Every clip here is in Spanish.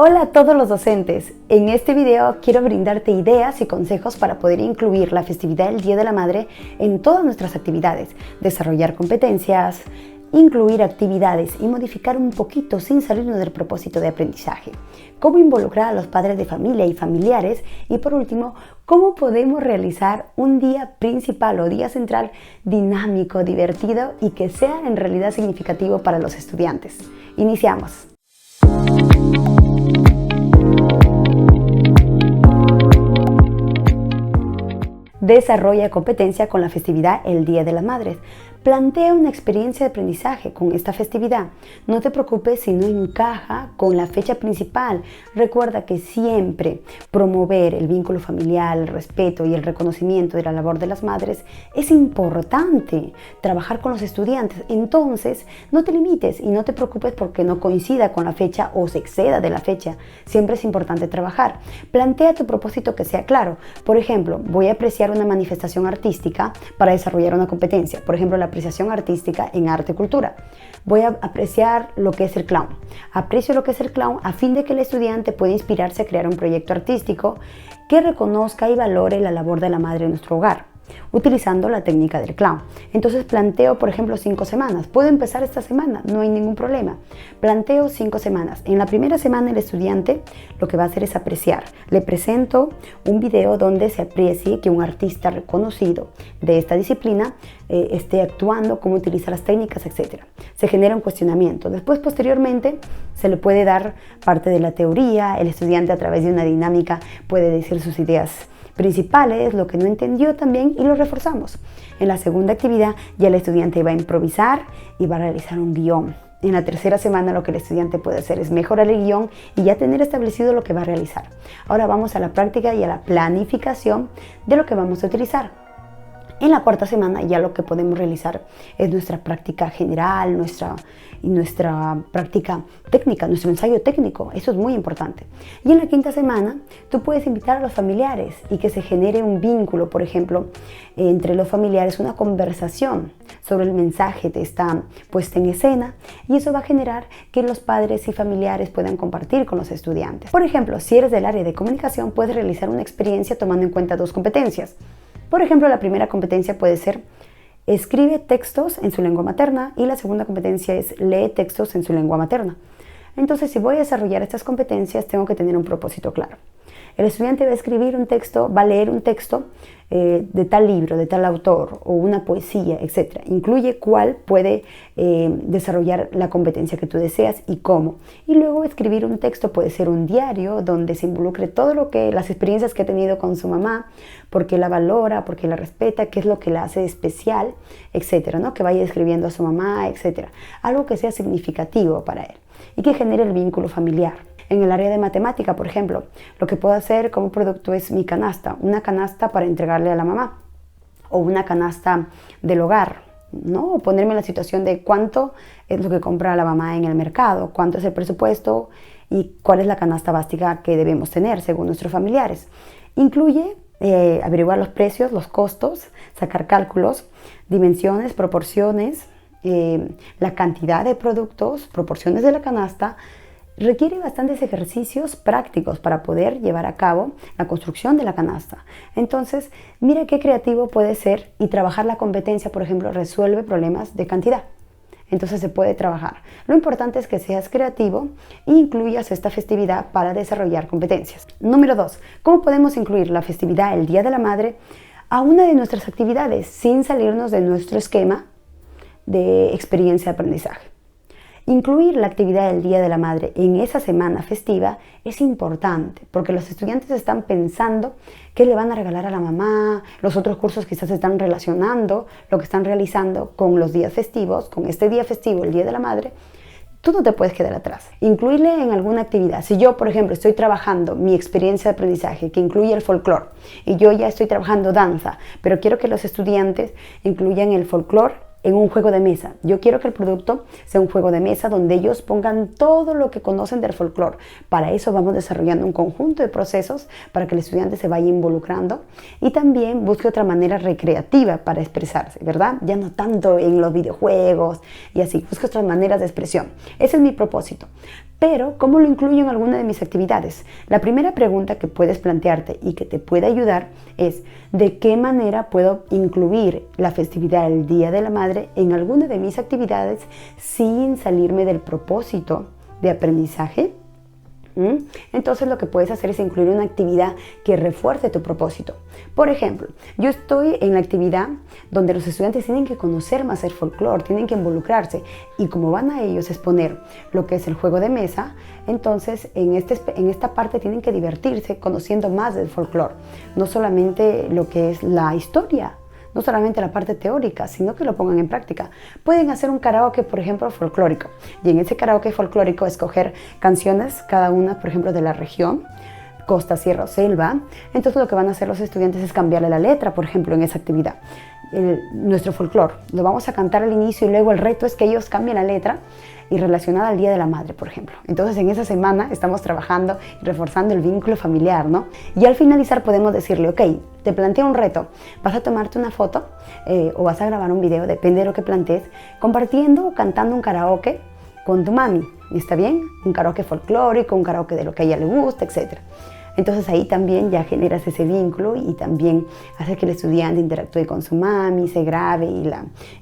Hola a todos los docentes, en este video quiero brindarte ideas y consejos para poder incluir la festividad del Día de la Madre en todas nuestras actividades, desarrollar competencias, incluir actividades y modificar un poquito sin salirnos del propósito de aprendizaje, cómo involucrar a los padres de familia y familiares y por último, cómo podemos realizar un día principal o día central dinámico, divertido y que sea en realidad significativo para los estudiantes. Iniciamos. Desarrolla competencia con la festividad el Día de las Madres. Plantea una experiencia de aprendizaje con esta festividad. No te preocupes si no encaja con la fecha principal. Recuerda que siempre promover el vínculo familiar, el respeto y el reconocimiento de la labor de las madres es importante. Trabajar con los estudiantes. Entonces, no te limites y no te preocupes porque no coincida con la fecha o se exceda de la fecha. Siempre es importante trabajar. Plantea tu propósito que sea claro. Por ejemplo, voy a apreciar una manifestación artística para desarrollar una competencia. Por ejemplo, la apreciación artística en arte y cultura. Voy a apreciar lo que es el clown. Aprecio lo que es el clown a fin de que el estudiante pueda inspirarse a crear un proyecto artístico que reconozca y valore la labor de la madre en nuestro hogar, utilizando la técnica del clown. Entonces planteo, por ejemplo, 5 semanas. Puedo empezar esta semana, no hay ningún problema. Planteo 5 semanas. En la primera semana el estudiante lo que va a hacer es apreciar. Le presento un video donde se aprecie que un artista reconocido de esta disciplina esté actuando, cómo utiliza las técnicas, etc. Se genera un cuestionamiento. Después, posteriormente, se le puede dar parte de la teoría. El estudiante a través de una dinámica puede decir sus ideas principales, lo que no entendió también y lo reforzamos. En la segunda actividad ya el estudiante va a improvisar y va a realizar un guión. En la tercera semana lo que el estudiante puede hacer es mejorar el guión y ya tener establecido lo que va a realizar. Ahora vamos a la práctica y a la planificación de lo que vamos a utilizar. En la cuarta semana ya lo que podemos realizar es nuestra práctica general, nuestra práctica técnica, nuestro ensayo técnico. Eso es muy importante. Y en la quinta semana tú puedes invitar a los familiares y que se genere un vínculo, por ejemplo, entre los familiares, una conversación sobre el mensaje de esta puesta en escena y eso va a generar que los padres y familiares puedan compartir con los estudiantes. Por ejemplo, si eres del área de comunicación, puedes realizar una experiencia tomando en cuenta 2 competencias. Por ejemplo, la primera competencia puede ser escribe textos en su lengua materna y la segunda competencia es lee textos en su lengua materna. Entonces, si voy a desarrollar estas competencias, tengo que tener un propósito claro. El estudiante va a escribir un texto, va a leer un texto de tal libro, de tal autor o una poesía, etc. Incluye cuál puede desarrollar la competencia que tú deseas y cómo. Y luego escribir un texto puede ser un diario donde se involucre todo lo que las experiencias que ha tenido con su mamá, por qué la valora, por qué la respeta, qué es lo que la hace especial, etc. ¿no? Que vaya escribiendo a su mamá, etc. Algo que sea significativo para él y que genere el vínculo familiar. En el área de matemática, por ejemplo, lo que puedo hacer como producto es mi canasta, una canasta para entregarle a la mamá o una canasta del hogar, ¿no? O ponerme en la situación de cuánto es lo que compra la mamá en el mercado, cuánto es el presupuesto y cuál es la canasta básica que debemos tener según nuestros familiares. Incluye averiguar los precios, los costos, sacar cálculos, dimensiones, proporciones, la cantidad de productos, proporciones de la canasta. Requiere bastantes ejercicios prácticos para poder llevar a cabo la construcción de la canasta. Entonces, mira qué creativo puede ser y trabajar la competencia, por ejemplo, resuelve problemas de cantidad. Entonces se puede trabajar. Lo importante es que seas creativo e incluyas esta festividad para desarrollar competencias. Número 2. ¿Cómo podemos incluir la festividad, el Día de la Madre, a una de nuestras actividades sin salirnos de nuestro esquema de experiencia de aprendizaje? Incluir la actividad del Día de la Madre en esa semana festiva es importante porque los estudiantes están pensando qué le van a regalar a la mamá, los otros cursos quizás están relacionando lo que están realizando con los días festivos, con este día festivo, el Día de la Madre. Tú no te puedes quedar atrás. Incluirle en alguna actividad. Si yo, por ejemplo, estoy trabajando mi experiencia de aprendizaje que incluye el folclore y yo ya estoy trabajando danza, pero quiero que los estudiantes incluyan el folclore en un juego de mesa. Yo quiero que el producto sea un juego de mesa donde ellos pongan todo lo que conocen del folclore. Para eso vamos desarrollando un conjunto de procesos para que el estudiante se vaya involucrando y también busque otra manera recreativa para expresarse, ¿verdad? Ya no tanto en los videojuegos y así, busque otras maneras de expresión. Ese es mi propósito. Pero, ¿cómo lo incluyo en alguna de mis actividades? La primera pregunta que puedes plantearte y que te puede ayudar es ¿de qué manera puedo incluir la festividad del Día de la Madre en alguna de mis actividades sin salirme del propósito de aprendizaje? Entonces lo que puedes hacer es incluir una actividad que refuerce tu propósito. Por ejemplo, yo estoy en la actividad donde los estudiantes tienen que conocer más el folclore, tienen que involucrarse, y como van a ellos exponer lo que es el juego de mesa, entonces en esta parte tienen que divertirse conociendo más del folclore, no solamente lo que es la historia, no solamente la parte teórica, sino que lo pongan en práctica. Pueden hacer un karaoke, por ejemplo, folclórico, y en ese karaoke folclórico escoger canciones, cada una, por ejemplo, de la región, costa, sierra o selva. Entonces lo que van a hacer los estudiantes es cambiarle la letra, por ejemplo, en esa actividad. Nuestro folclore lo vamos a cantar al inicio y luego el reto es que ellos cambien la letra y relacionada al Día de la Madre, por ejemplo. Entonces en esa semana estamos trabajando y reforzando el vínculo familiar, ¿no? Y al finalizar podemos decirle, ok, te planteo un reto, vas a tomarte una foto o vas a grabar un video, depende de lo que plantees, compartiendo o cantando un karaoke con tu mami, ¿está bien? Un karaoke folclórico, un karaoke de lo que a ella le gusta, etc. Entonces ahí también ya generas ese vínculo y también hace que el estudiante interactúe con su mami, se grabe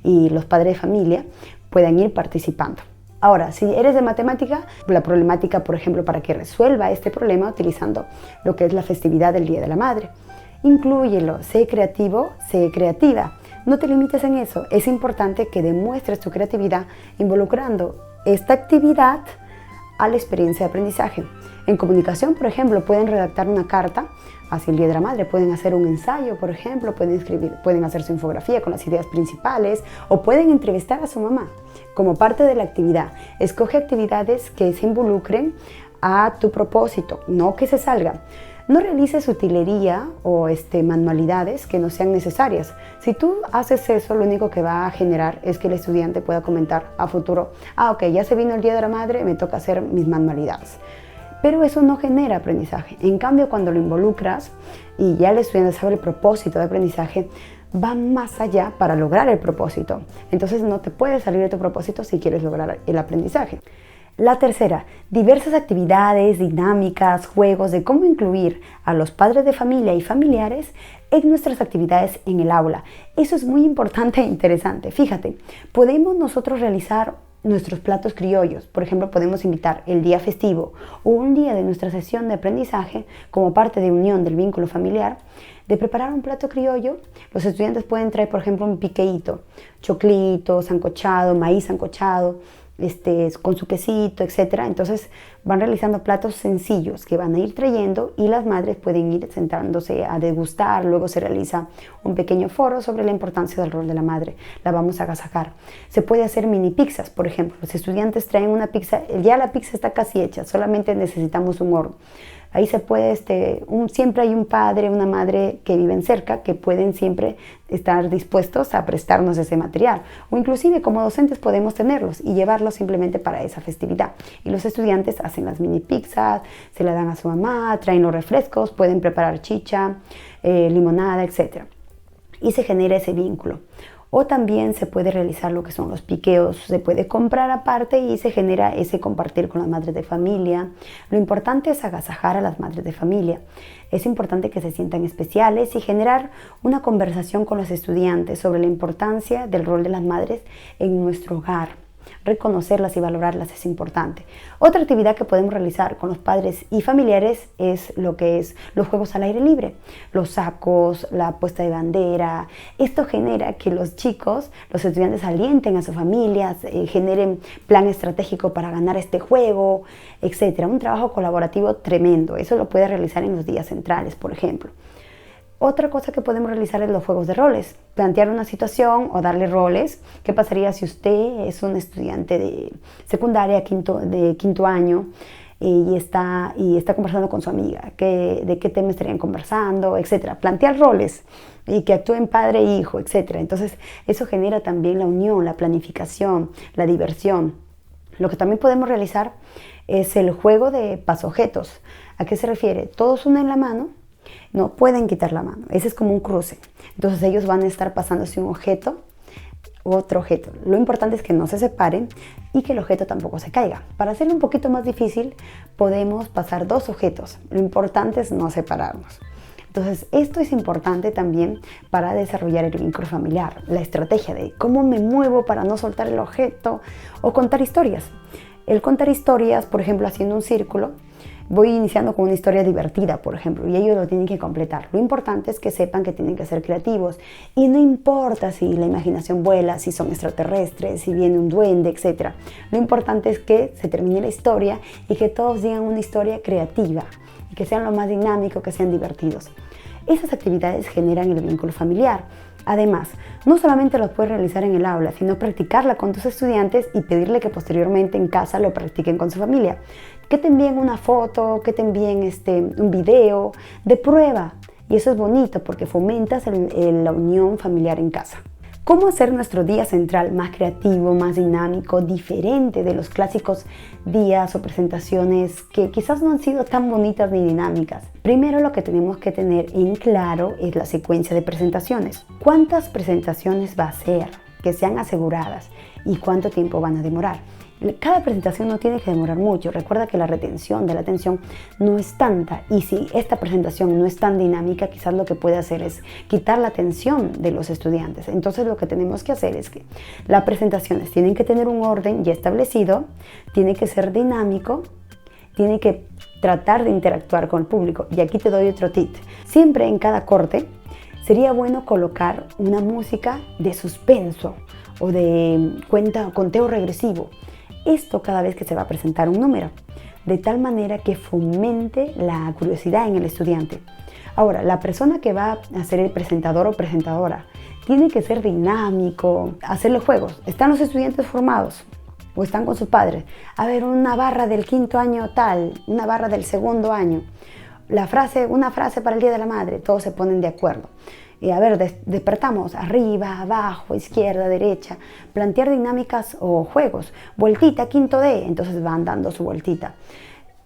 y los padres de familia puedan ir participando. Ahora, si eres de matemática, la problemática, por ejemplo, para que resuelva este problema utilizando lo que es la festividad del Día de la Madre. Inclúyelo, sé creativo, sé creativa. No te limites en eso, es importante que demuestres tu creatividad involucrando esta actividad a la experiencia de aprendizaje. En comunicación, por ejemplo, pueden redactar una carta hacia el Día de la Madre, pueden hacer un ensayo, por ejemplo, pueden hacer su infografía con las ideas principales o pueden entrevistar a su mamá como parte de la actividad. Escoge actividades que se involucren a tu propósito, no que se salgan. No realices utilería o manualidades que no sean necesarias. Si tú haces eso, lo único que va a generar es que el estudiante pueda comentar a futuro, ok, ya se vino el Día de la Madre, me toca hacer mis manualidades. Pero eso no genera aprendizaje. En cambio, cuando lo involucras y ya el estudiante sabe el propósito de aprendizaje, va más allá para lograr el propósito. Entonces no te puedes salir de tu propósito si quieres lograr el aprendizaje. La tercera, diversas actividades, dinámicas, juegos de cómo incluir a los padres de familia y familiares en nuestras actividades en el aula. Eso es muy importante e interesante. Fíjate, podemos nosotros realizar nuestros platos criollos. Por ejemplo, podemos invitar el día festivo o un día de nuestra sesión de aprendizaje como parte de unión del vínculo familiar, de preparar un plato criollo. Los estudiantes pueden traer, por ejemplo, un piqueíto, choclito, sancochado, maíz sancochado, con su quesito, etc. Entonces van realizando platos sencillos que van a ir trayendo y las madres pueden ir sentándose a degustar. Luego se realiza un pequeño foro sobre la importancia del rol de la madre. La vamos a agasajar. Se puede hacer mini pizzas, por ejemplo. Los estudiantes traen una pizza, ya la pizza está casi hecha, solamente necesitamos un horno. Ahí se puede, siempre hay un padre, una madre que viven cerca que pueden siempre estar dispuestos a prestarnos ese material. O inclusive como docentes podemos tenerlos y llevarlos simplemente para esa festividad. Y los estudiantes hacen las mini pizzas, se la dan a su mamá, traen los refrescos, pueden preparar chicha, limonada, etc. Y se genera ese vínculo. O también se puede realizar lo que son los piqueos, se puede comprar aparte y se genera ese compartir con las madres de familia. Lo importante es agasajar a las madres de familia. Es importante que se sientan especiales y generar una conversación con los estudiantes sobre la importancia del rol de las madres en nuestro hogar. Reconocerlas y valorarlas es importante. Otra actividad que podemos realizar con los padres y familiares es lo que es los juegos al aire libre, los sacos, la puesta de bandera. Esto genera que los chicos, los estudiantes alienten a sus familias, generen plan estratégico para ganar este juego, etc. Un trabajo colaborativo tremendo. Eso lo puede realizar en los días centrales, por ejemplo. Otra cosa que podemos realizar es los juegos de roles. Plantear una situación o darle roles. ¿Qué pasaría si usted es un estudiante de secundaria, de quinto año y está conversando con su amiga? ¿De qué tema estarían conversando? Etcétera. Plantear roles y que actúen padre e hijo, etcétera. Entonces, eso genera también la unión, la planificación, la diversión. Lo que también podemos realizar es el juego de pasojetos. ¿A qué se refiere? Todos unen la mano. No pueden quitar la mano, ese es como un cruce. Entonces ellos van a estar pasándose un objeto otro objeto. Lo importante es que no se separen y que el objeto tampoco se caiga. Para hacerlo un poquito más difícil, podemos pasar 2 objetos. Lo importante es no separarnos. Entonces, esto es importante también para desarrollar el vínculo familiar, la estrategia de cómo me muevo para no soltar el objeto o contar historias. El contar historias, por ejemplo, haciendo un círculo, voy iniciando con una historia divertida, por ejemplo, y ellos lo tienen que completar. Lo importante es que sepan que tienen que ser creativos y no importa si la imaginación vuela, si son extraterrestres, si viene un duende, etc. Lo importante es que se termine la historia y que todos digan una historia creativa y que sean lo más dinámico, que sean divertidos. Esas actividades generan el vínculo familiar. Además, no solamente lo puedes realizar en el aula, sino practicarla con tus estudiantes y pedirle que posteriormente en casa lo practiquen con su familia. Que te envíen una foto, que te envíen un video de prueba. Y eso es bonito porque fomentas la unión familiar en casa. ¿Cómo hacer nuestro día central más creativo, más dinámico, diferente de los clásicos días o presentaciones que quizás no han sido tan bonitas ni dinámicas? Primero, lo que tenemos que tener en claro es la secuencia de presentaciones. ¿Cuántas presentaciones va a ser? Que sean aseguradas y cuánto tiempo van a demorar. Cada presentación no tiene que demorar mucho. Recuerda que la retención de la atención no es tanta, y si esta presentación no es tan dinámica, quizás lo que puede hacer es quitar la atención de los estudiantes. Entonces lo que tenemos que hacer es que las presentaciones tienen que tener un orden ya establecido, tiene que ser dinámico, tiene que tratar de interactuar con el público. Y aquí te doy otro tip. Siempre en cada corte sería bueno colocar una música de suspenso o de conteo regresivo. Esto cada vez que se va a presentar un número, de tal manera que fomente la curiosidad en el estudiante. Ahora, la persona que va a ser el presentador o presentadora tiene que ser dinámico, hacer los juegos. ¿Están los estudiantes formados o están con sus padres? A ver, una barra del 5º año tal, una barra del 2º año. Una frase para el Día de la Madre, todos se ponen de acuerdo. Y a ver, despertamos arriba, abajo, izquierda, derecha, plantear dinámicas o juegos, vueltita, 5º D, entonces van dando su vueltita.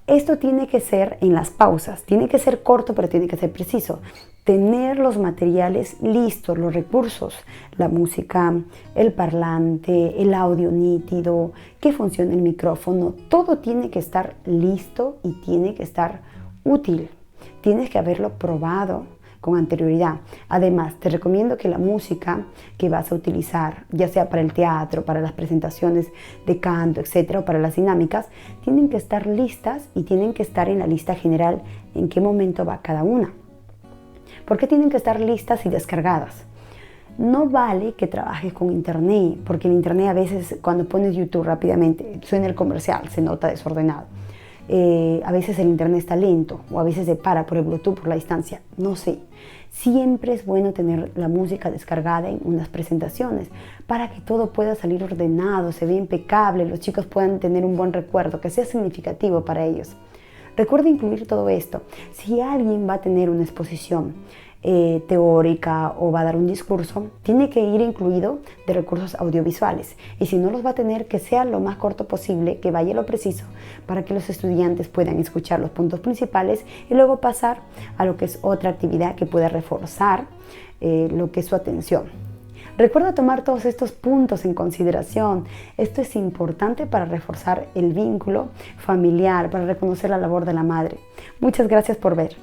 Esto tiene que ser en las pausas, tiene que ser corto, pero tiene que ser preciso. Tener los materiales listos, los recursos, la música, el parlante, el audio nítido, que funcione el micrófono, todo tiene que estar listo y tiene que estar útil. Tienes que haberlo probado con anterioridad. Además, te recomiendo que la música que vas a utilizar, ya sea para el teatro, para las presentaciones de canto, etcétera, o para las dinámicas, tienen que estar listas y tienen que estar en la lista general en qué momento va cada una. ¿Por qué tienen que estar listas y descargadas? No vale que trabajes con internet, porque en internet a veces cuando pones YouTube rápidamente suena el comercial, se nota desordenado. A veces el internet está lento o a veces se para por el Bluetooth, por la distancia, no sé. Siempre es bueno tener la música descargada en unas presentaciones para que todo pueda salir ordenado, se vea impecable, los chicos puedan tener un buen recuerdo, que sea significativo para ellos. Recuerda incluir todo esto. Si alguien va a tener una exposición teórica o va a dar un discurso, tiene que ir incluido de recursos audiovisuales, y si no los va a tener, que sea lo más corto posible, que vaya lo preciso para que los estudiantes puedan escuchar los puntos principales y luego pasar a lo que es otra actividad que pueda reforzar lo que es su atención. Recuerda tomar todos estos puntos en consideración. Esto es importante para reforzar el vínculo familiar, para reconocer la labor de la madre. Muchas gracias por ver.